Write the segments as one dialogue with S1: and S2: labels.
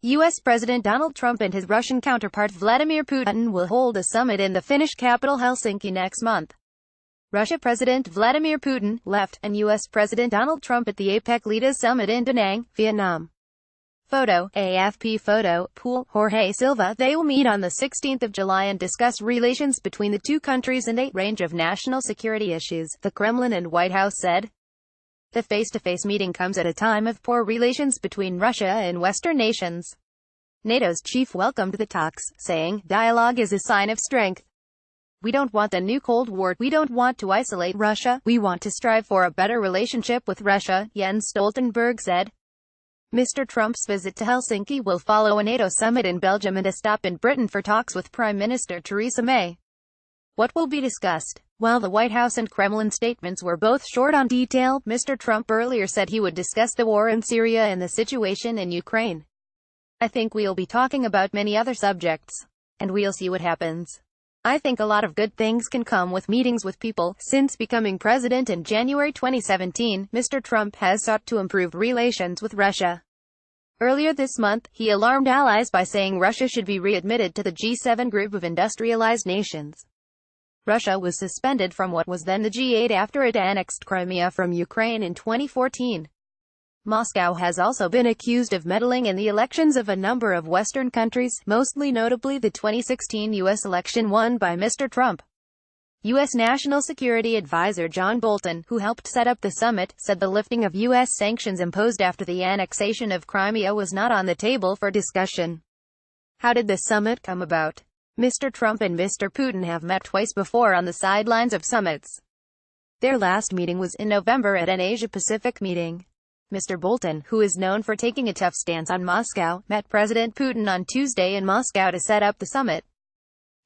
S1: U.S. President Donald Trump and his Russian counterpart Vladimir Putin will hold a summit in the Finnish capital Helsinki next month. Russia President Vladimir Putin left, and U.S. President Donald Trump at the APEC Leaders Summit in Da Nang, Vietnam. Photo, AFP photo, Pool, Jorge Silva. They will meet on the 16th of July and discuss relations between the two countries and a range of national security issues, the Kremlin and White House said. The face-to-face meeting comes at a time of poor relations between Russia and Western nations. NATO's chief welcomed the talks, saying, "Dialogue is a sign of strength. We don't want a new Cold War. We don't want to isolate Russia. We want to strive for a better relationship with Russia," Jens Stoltenberg said. Mr. Trump's visit to Helsinki will follow a NATO summit in Belgium and a stop in Britain for talks with Prime Minister Theresa May. What will be discussed? While the White House and Kremlin statements were both short on detail, Mr. Trump earlier said he would discuss the war in Syria and the situation in Ukraine. "I think we'll be talking about many other subjects. And we'll see what happens. I think a lot of good things can come with meetings with people." Since becoming president in January 2017, Mr. Trump has sought to improve relations with Russia. Earlier this month, he alarmed allies by saying Russia should be readmitted to the G7 group of industrialized nations. Russia was suspended from what was then the G8 after it annexed Crimea from Ukraine in 2014. Moscow has also been accused of meddling in the elections of a number of Western countries, mostly notably the 2016 U.S. election won by Mr. Trump. U.S. National Security Advisor John Bolton, who helped set up the summit, said the lifting of U.S. sanctions imposed after the annexation of Crimea was not on the table for discussion. How did the summit come about? Mr. Trump and Mr. Putin have met twice before on the sidelines of summits. Their last meeting was in November at an Asia-Pacific meeting. Mr. Bolton, who is known for taking a tough stance on Moscow, met President Putin on Tuesday in Moscow to set up the summit.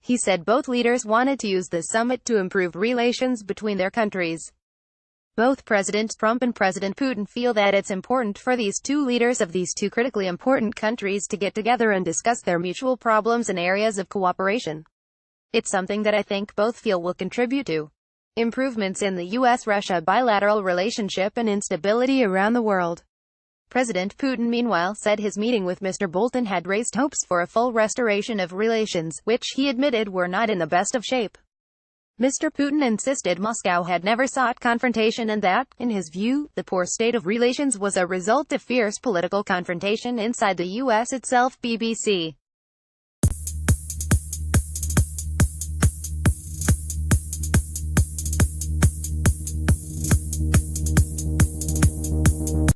S1: He said both leaders wanted to use the summit to improve relations between their countries. Both President Trump and President Putin feel that it's important for these two leaders of these two critically important countries to get together and discuss their mutual problems and areas of cooperation. It's something that I think both feel will contribute to improvements in the U.S.-Russia bilateral relationship and instability around the world. President Putin meanwhile said his meeting with Mr. Bolton had raised hopes for a full restoration of relations, which he admitted were not in the best of shape. Mr. Putin insisted Moscow had never sought confrontation and that, in his view, the poor state of relations was a result of fierce political confrontation inside the U.S. itself. BBC